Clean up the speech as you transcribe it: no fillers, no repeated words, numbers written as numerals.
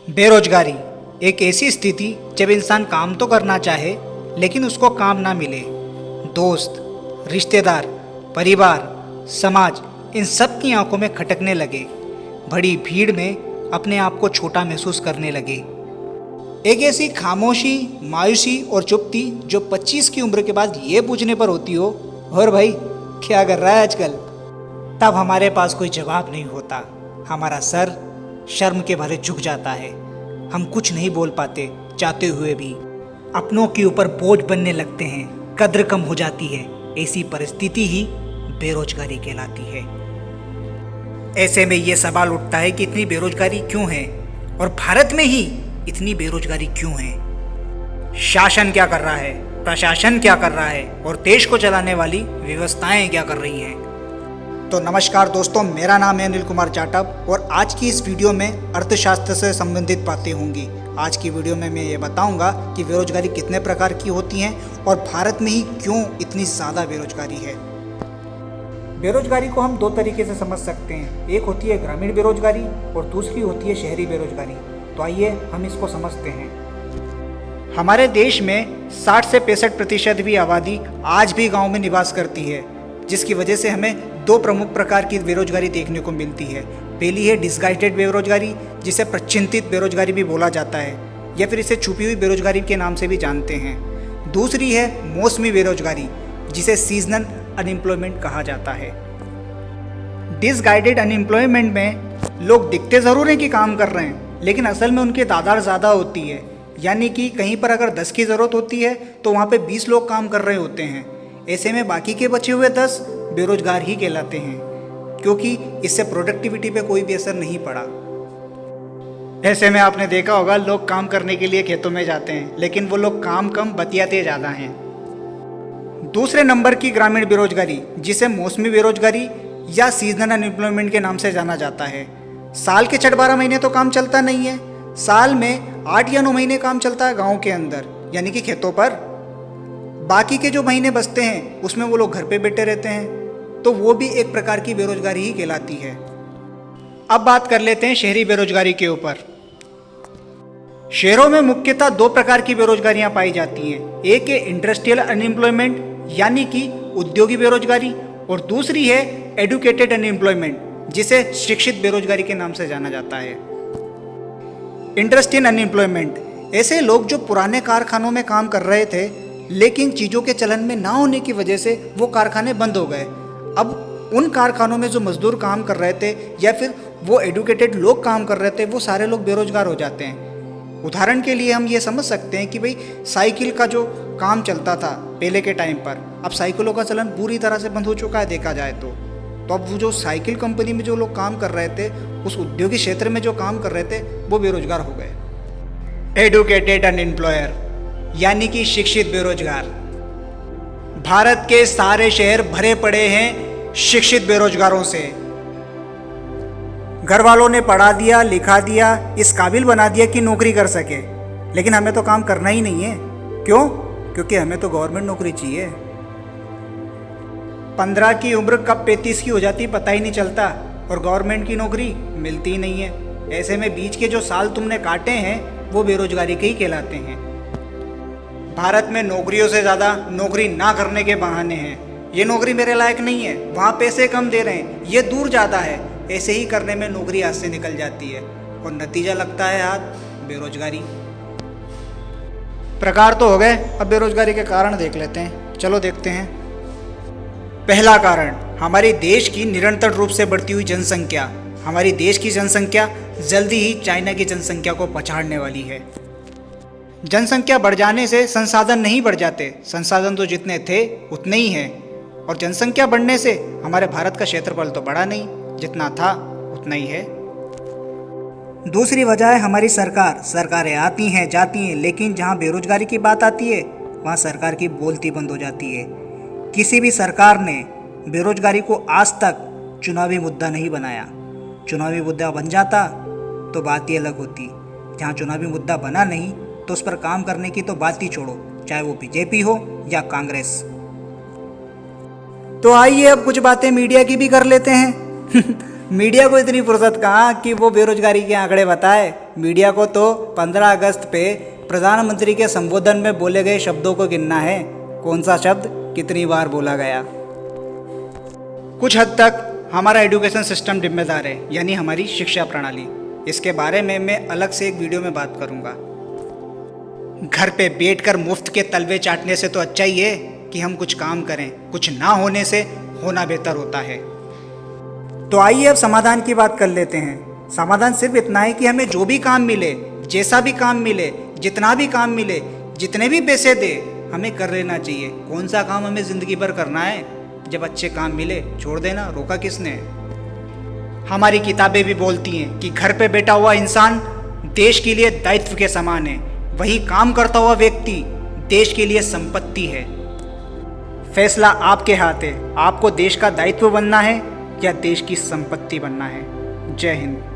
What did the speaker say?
बेरोजगारी एक ऐसी स्थिति जब इंसान काम तो करना चाहे लेकिन उसको काम ना मिले। दोस्त, रिश्तेदार, परिवार, समाज इन सब की आंखों में खटकने लगे। बड़ी भीड़ में अपने आप को छोटा महसूस करने लगे। एक ऐसी खामोशी, मायूसी और चुप्पी जो 25 की उम्र के बाद ये पूछने पर होती हो, और भाई क्या कर रहा है आजकल। तब हमारे पास कोई जवाब नहीं होता। हमारा सर शर्म के भरे झुक जाता है। हम कुछ नहीं बोल पाते चाहते हुए भी। अपनों के ऊपर बोझ बनने लगते हैं। कद्र कम हो जाती है। ऐसी परिस्थिति ही बेरोजगारी कहलाती है। ऐसे में ये सवाल उठता है कि इतनी बेरोजगारी क्यों है और भारत में ही इतनी बेरोजगारी क्यों है। शासन क्या कर रहा है, प्रशासन क्या कर रहा है और देश को चलाने वाली व्यवस्थाएं क्या कर रही हैं। तो नमस्कार दोस्तों, मेरा नाम है अनिल कुमार जाटव और आज की इस वीडियो में अर्थशास्त्र से संबंधित बातें होंगी। आज की वीडियो में मैं ये बताऊंगा कि बेरोजगारी कितने प्रकार की होती हैं और भारत में ही क्यों इतनी ज़्यादा बेरोजगारी है। बेरोजगारी को हम दो तरीके से समझ सकते हैं। एक होती है ग्रामीण बेरोजगारी और दूसरी होती है शहरी बेरोजगारी। तो आइए हम इसको समझते हैं। हमारे देश में 60 से 65% भी आबादी आज भी गाँव में निवास करती है, जिसकी वजह से हमें दो प्रमुख प्रकार की बेरोजगारी देखने को मिलती है। पहली है डिसगाइडेड बेरोजगारी, जिसे प्रचिंतित बेरोजगारी भी बोला जाता है या फिर इसे छुपी हुई बेरोजगारी के नाम से भी जानते हैं। दूसरी है मौसमी बेरोजगारी, जिसे सीजनल अनएम्प्लॉयमेंट कहा जाता है। डिसगाइडेड अनएम्प्लॉयमेंट में लोग दिखते ज़रूर हैं कि काम कर रहे हैं, लेकिन असल में उनकी तादाद ज़्यादा होती है। यानी कि कहीं पर अगर 10 की ज़रूरत होती है तो वहाँ पे 20 लोग काम कर रहे होते हैं। ऐसे में बाकी के बचे हुए 10 बेरोजगार ही कहलाते हैं, क्योंकि इससे प्रोडक्टिविटी पे कोई भी असर नहीं पड़ा। ऐसे में आपने देखा होगा, लोग काम करने के लिए खेतों में जाते हैं, लेकिन वो लोग काम कम बतियाते ज़्यादा हैं। दूसरे नंबर की ग्रामीण बेरोजगारी, जिसे मौसमी बेरोजगारी या सीजनल अनएम्प्लॉयमेंट के नाम से जाना जाता है। साल के 6-12 महीने तो काम चलता नहीं है। साल में 8 या 9 महीने काम चलता है गाँव के अंदर, यानी कि खेतों पर। बाकी के जो महीने बचते हैं उसमें वो लोग घर पे बैठे रहते हैं, तो वो भी एक प्रकार की बेरोजगारी ही कहलाती है। अब बात कर लेते हैं शहरी बेरोजगारी के ऊपर। शहरों में मुख्यतः दो प्रकार की बेरोजगारियां पाई जाती हैं। एक है इंडस्ट्रियल अनएम्प्लॉयमेंट, यानी कि उद्योगी बेरोजगारी, और दूसरी है एडुकेटेड अनएम्प्लॉयमेंट, जिसे शिक्षित बेरोजगारी के नाम से जाना जाता है। इंडस्ट्रियल अनएम्प्लॉयमेंट ऐसे लोग जो पुराने कारखानों में काम कर रहे थे, लेकिन चीज़ों के चलन में ना होने की वजह से वो कारखाने बंद हो गए। अब उन कारखानों में जो मजदूर काम कर रहे थे या फिर वो एडुकेटेड लोग काम कर रहे थे, वो सारे लोग बेरोजगार हो जाते हैं। उदाहरण के लिए हम ये समझ सकते हैं कि भाई साइकिल का जो काम चलता था पहले के टाइम पर, अब साइकिलों का चलन पूरी तरह से बंद हो चुका है देखा जाए तो अब वो जो साइकिल कंपनी में जो लोग काम कर रहे थे, उस उद्योगिक क्षेत्र में जो काम कर रहे थे, वो बेरोजगार हो गए। एडुकेटेड अनएम्प्लॉयर यानी कि शिक्षित बेरोजगार। भारत के सारे शहर भरे पड़े हैं शिक्षित बेरोजगारों से। घर वालों ने पढ़ा दिया, लिखा दिया, इस काबिल बना दिया कि नौकरी कर सके, लेकिन हमें तो काम करना ही नहीं है। क्यों? क्योंकि हमें तो गवर्नमेंट नौकरी चाहिए। 15 की उम्र कब 35 की हो जाती पता ही नहीं चलता और गवर्नमेंट की नौकरी मिलती ही नहीं है। ऐसे में बीच के जो साल तुमने काटे हैं वो बेरोजगारी के ही कहलाते हैं। भारत में नौकरियों से ज़्यादा नौकरी ना करने के बहाने हैं। ये नौकरी मेरे लायक नहीं है, वहाँ पैसे कम दे रहे हैं, ये दूर ज़्यादा है। ऐसे ही करने में नौकरी हाथ से निकल जाती है और नतीजा लगता है हाथ बेरोजगारी। प्रकार तो हो गए, अब बेरोजगारी के कारण देख लेते हैं। चलो देखते हैं। पहला कारण, हमारे देश की निरंतर रूप से बढ़ती हुई जनसंख्या। हमारी देश की जनसंख्या जल्दी ही चाइना की जनसंख्या को पछाड़ने वाली है। जनसंख्या बढ़ जाने से संसाधन नहीं बढ़ जाते, संसाधन तो जितने थे उतने ही हैं। और जनसंख्या बढ़ने से हमारे भारत का क्षेत्रफल तो बढ़ा नहीं, जितना था उतना ही है। दूसरी वजह है हमारी सरकारें आती हैं जाती हैं, लेकिन जहाँ बेरोजगारी की बात आती है वहाँ सरकार की बोलती बंद हो जाती है। किसी भी सरकार ने बेरोजगारी को आज तक चुनावी मुद्दा नहीं बनाया। चुनावी मुद्दा बन जाता तो बात ही अलग होती। जहाँ चुनावी मुद्दा बना नहीं तो उस पर काम करने की तो बात ही छोड़ो, चाहे वो बीजेपी हो या कांग्रेस। तो आइए अब कुछ बातें मीडिया की भी कर लेते हैं। मीडिया को इतनी फुर्सत कहाँ कि वो बेरोजगारी के आंकड़े बताए। मीडिया को तो 15 अगस्त पे प्रधानमंत्री के संबोधन में बोले गए शब्दों को गिनना है, कौन सा शब्द कितनी बार बोला गया। कुछ हद तक हमारा एजुकेशन सिस्टम जिम्मेदार है, यानी हमारी शिक्षा प्रणाली। इसके बारे में मैं अलग से एक वीडियो में बात करूंगा। घर पे बैठकर मुफ्त के तलवे चाटने से तो अच्छा ही है कि हम कुछ काम करें। कुछ ना होने से होना बेहतर होता है। तो आइए अब समाधान की बात कर लेते हैं। समाधान सिर्फ इतना है कि हमें जो भी काम मिले, जैसा भी काम मिले, जितना भी काम मिले, जितने भी पैसे दे, हमें कर लेना चाहिए। कौन सा काम हमें ज़िंदगी भर करना है? जब अच्छे काम मिले छोड़ देना, रोका किसने? हमारी किताबें भी बोलती हैं कि घर पे बैठा हुआ इंसान देश के लिए दायित्व के समान है, वही काम करता हुआ व्यक्ति देश के लिए संपत्ति है। फैसला आपके हाथ है। आपको देश का दायित्व बनना है या देश की संपत्ति बनना है। जय हिंद।